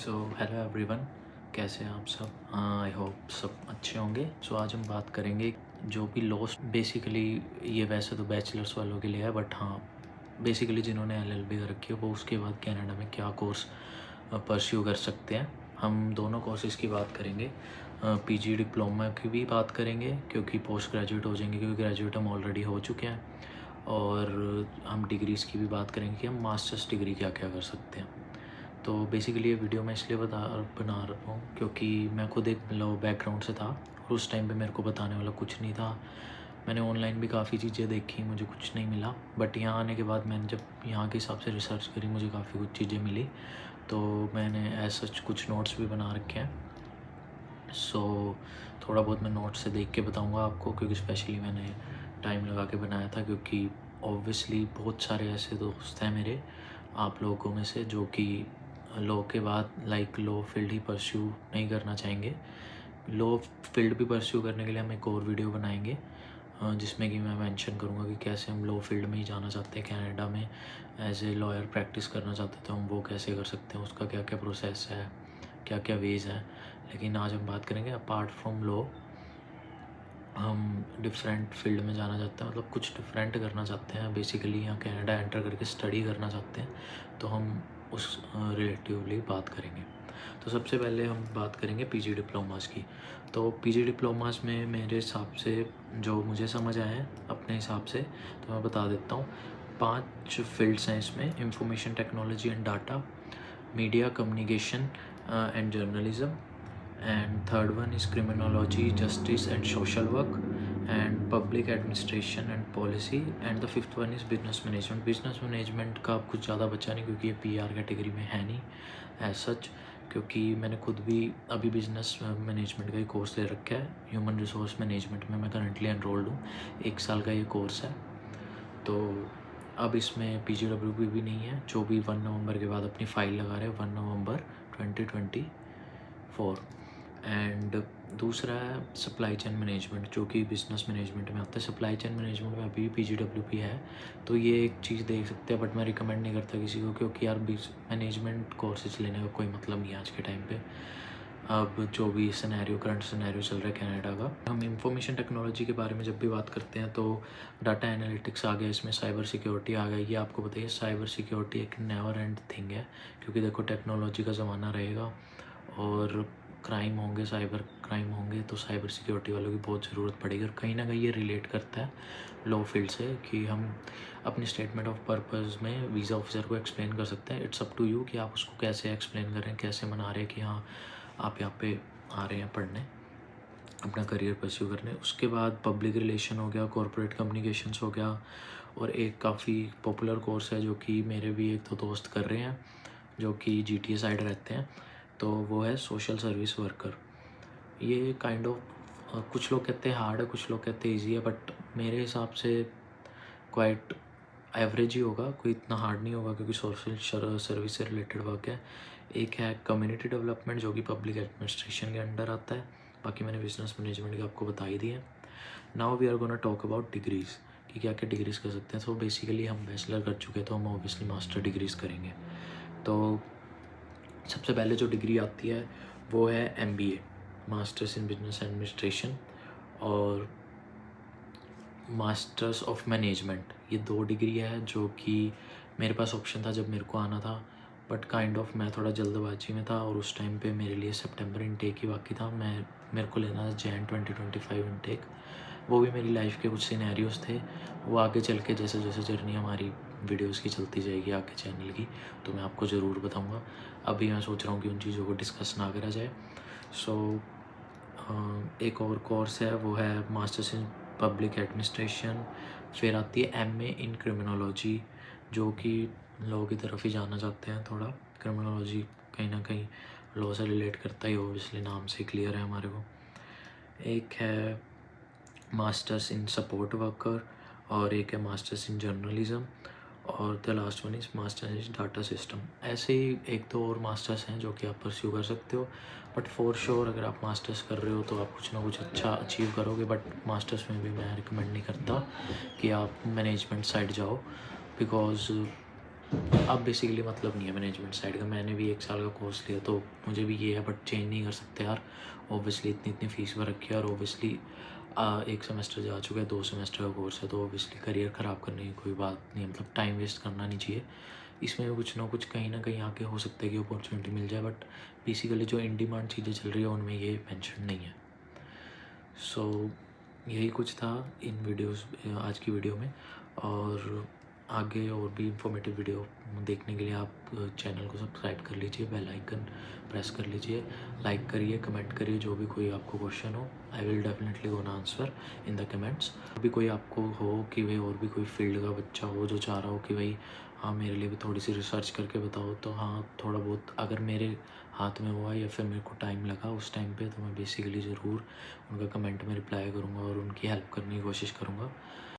So hello everyone, कैसे हैं आप सब? आई होप सब अच्छे होंगे। सो आज हम बात करेंगे जो भी लॉस बेसिकली, ये वैसे तो बैचलर्स वालों के लिए है, बट हाँ बेसिकली जिन्होंने एलएलबी कर रखी है वो उसके बाद कनाडा में क्या कोर्स परस्यू कर सकते हैं। हम दोनों कोर्सेज़ की बात करेंगे, पीजी डिप्लोमा की भी बात करेंगे क्योंकि पोस्ट ग्रेजुएट हो जाएंगे, क्योंकि ग्रेजुएट हम ऑलरेडी हो चुके हैं। और हम डिग्रीज़ की भी बात करेंगे कि हम मास्टर्स डिग्री क्या क्या कर सकते हैं। तो बेसिकली ये वीडियो मैं इसलिए बना रहा हूँ क्योंकि मैं खुद एक लो बैकग्राउंड से था और उस टाइम पे मेरे को बताने वाला कुछ नहीं था। मैंने ऑनलाइन भी काफ़ी चीज़ें देखी, मुझे कुछ नहीं मिला, बट यहाँ आने के बाद मैंने जब यहाँ के हिसाब से रिसर्च करी मुझे काफ़ी कुछ चीज़ें मिली। तो मैंने ऐसा कुछ नोट्स भी बना रखे हैं। सो थोड़ा बहुत मैं नोट्स से देख के बताऊँगा आपको, क्योंकि स्पेशली मैंने टाइम लगा के बनाया था, क्योंकि ऑब्वियसली बहुत सारे ऐसे दोस्त हैं मेरे आप लोगों में से जो कि लॉ के बाद लॉ फील्ड ही परस्यू नहीं करना चाहेंगे। लॉ फील्ड भी परस्यू करने के लिए हम एक और वीडियो बनाएंगे जिसमें कि मैं मेंशन करूँगा कि कैसे हम लॉ फील्ड में ही जाना चाहते हैं, कनाडा में एज ए लॉयर प्रैक्टिस करना चाहते थे हम, वो कैसे कर सकते हैं, उसका क्या क्या प्रोसेस है, क्या क्या वेज है। लेकिन आज हम बात करेंगे अपार्ट फ्रॉम लॉ हम डिफरेंट फील्ड में जाना चाहते हैं, मतलब कुछ डिफरेंट करना चाहते हैं बेसिकली, यहाँ कनाडा एंटर करके स्टडी करना चाहते हैं, तो हम उस रिलेटिवली बात करेंगे। तो सबसे पहले हम बात करेंगे पीजी डिप्लोमास की। तो पीजी डिप्लोमास में मेरे हिसाब से जो मुझे समझ आया है अपने हिसाब से, तो मैं बता देता हूँ। 5 फील्ड्स हैं इसमें: information technology and data, media communication and journalism, and third one is criminology, justice and social work, and public administration and policy, and the fifth one is business management. business management का अब कुछ ज़्यादा बचा नहीं क्योंकि ये PR category में है नहीं एज सच, क्योंकि मैंने खुद भी अभी बिजनेस मैनेजमेंट का ही कोर्स ले रखा है। ह्यूमन रिसोर्स मैनेजमेंट में मैं करंटली एनरोल्ड हूँ, 1 साल का ये कोर्स है। तो अब इसमें PGWP भी नहीं है, जो भी 1 नवंबर के बाद अपनी फ़ाइल लगा रहे हैं, 1 नवंबर 2024। एंड दूसरा है सप्लाई चेन मैनेजमेंट, जो कि बिजनेस मैनेजमेंट में आता है। सप्लाई चेन मैनेजमेंट में अभी भी PGWP है, तो ये एक चीज़ देख सकते हैं, बट मैं रिकमेंड नहीं करता किसी को, क्योंकि यार मैनेजमेंट कोर्सेज लेने का कोई मतलब नहीं है आज के टाइम पे। अब जो भी करंट सिनेरियो चल रहा है कनाडा का। हम इंफॉर्मेशन टेक्नोलॉजी के बारे में जब भी बात करते हैं तो डाटा एनालिटिक्स आ गया, इसमें साइबर सिक्योरिटी आ गया। ये आपको बताइए, साइबर सिक्योरिटी एक नेवर एंड थिंग है, क्योंकि देखो टेक्नोलॉजी का ज़माना रहेगा और क्राइम होंगे, साइबर क्राइम होंगे, तो साइबर सिक्योरिटी वालों की बहुत ज़रूरत पड़ेगी। और कहीं ना कहीं ये रिलेट करता है लॉ फील्ड से, कि हम अपनी स्टेटमेंट ऑफ पर्पस में वीज़ा ऑफिसर को एक्सप्लेन कर सकते हैं। इट्स अप टू यू कि आप उसको कैसे एक्सप्लेन कर रहे हैं, कैसे मना रहे हैं कि हाँ आप यहाँ पे आ रहे हैं पढ़ने, अपना करियर परस्यू करने। उसके बाद पब्लिक रिलेशन हो गया, कॉरपोरेट कम्युनिकेशंस हो गया, और एक काफ़ी पॉपुलर कोर्स है जो कि मेरे भी एक दो दोस्त कर रहे हैं जो कि GTA साइड रहते हैं, तो वो है सोशल सर्विस वर्कर। ये काइंड ऑफ कुछ लोग कहते हैं हार्ड है, कुछ लोग कहते हैं ईजी है, बट मेरे हिसाब से क्वाइट एवरेज ही होगा, कोई इतना हार्ड नहीं होगा, क्योंकि सोशल सर्विस से रिलेटेड वर्क है। एक है कम्युनिटी डेवलपमेंट, जो कि पब्लिक एडमिनिस्ट्रेशन के अंडर आता है। बाकी मैंने बिजनेस मैनेजमेंट की आपको बता ही दी है। Now we are gonna talk about degrees, कि क्या क्या डिग्रीज़ कर सकते हैं। तो बेसिकली हम बैचलर कर चुके हैं, तो हम ऑब्वियसली मास्टर डिग्रीज़ करेंगे। तो सबसे पहले जो डिग्री आती है वो है MBA, masters in business administration, और मास्टर्स ऑफ मैनेजमेंट। ये 2 डिग्री है जो कि मेरे पास ऑप्शन था जब मेरे को आना था, बट काइंड ऑफ मैं थोड़ा जल्दबाजी में था और उस टाइम पे मेरे लिए सितंबर इनटेक ही बाकी था। मेरे को लेना था जैन 2025 इनटेक। वो भी मेरी लाइफ के कुछ सिनेरियोस थे, वो आगे चल के जैसे जैसे जर्नी हमारी वीडियोस की चलती जाएगी आगे चैनल की, तो मैं आपको ज़रूर बताऊंगा। अभी मैं सोच रहा हूँ कि उन चीज़ों को डिस्कस ना करा जाए। सो एक और कोर्स है वो है मास्टर्स इन पब्लिक एडमिनिस्ट्रेशन। फिर आती है MA इन क्रिमिनोलॉजी, जो कि लॉ की तरफ ही जाना चाहते हैं थोड़ा। क्रिमिनोलॉजी कहीं ना कहीं लॉ से रिलेट करता ही हो, इसलिए नाम से क्लियर है हमारे को। एक है मास्टर्स इन सपोर्ट वर्कर, और एक है मास्टर्स इन जर्नलिज्म, और the last one is masters in data system. ऐसे ही एक दो और मास्टर्स हैं जो कि आप परस्यू कर सकते हो, बट फॉर श्योर अगर आप मास्टर्स कर रहे हो तो आप कुछ ना कुछ अच्छा अचीव करोगे। बट मास्टर्स में भी मैं रिकमेंड नहीं करता कि आप मैनेजमेंट साइड जाओ, बिकॉज अब बेसिकली मतलब नहीं है मैनेजमेंट साइड का। मैंने भी 1 साल का कोर्स लिया तो मुझे भी ये है, बट चेंज नहीं कर सकते यार। ऑब्वियसली इतनी फ़ीस भर रखी है और ऑब्वियसली 1 सेमेस्टर जा चुका है, 2 सेमेस्टर का कोर्स है, तो ऑब्वियसली करियर ख़राब करने की कोई बात नहीं है, मतलब टाइम वेस्ट करना नहीं चाहिए। इसमें भी कुछ ना कुछ कहीं न कहीं आके हो सकता है कि अपॉर्चुनिटी मिल जाए, बट बेसिकली जो इन डिमांड चीज़ें चल रही है उनमें ये मेंशन नहीं है। सो यही कुछ था इन वीडियोस आज की वीडियो में। और आगे और भी इंफॉर्मेटिव वीडियो देखने के लिए आप चैनल को सब्सक्राइब कर लीजिए, बेल आइकन प्रेस कर लीजिए, लाइक करिए, कमेंट करिए। जो भी कोई आपको क्वेश्चन हो, I will definitely gonna answer in the comments. भी कोई आपको हो कि भाई और भी कोई फील्ड का बच्चा हो जो चाह रहा हो कि भाई हाँ मेरे लिए भी थोड़ी सी रिसर्च करके बताओ, तो हाँ थोड़ा बहुत अगर मेरे हाथ में हुआ या फिर मेरे को टाइम लगा उस टाइम पे, तो मैं बेसिकली ज़रूर उनका कमेंट में रिप्लाई करूँगा और उनकी हेल्प करने की कोशिश करूँगा।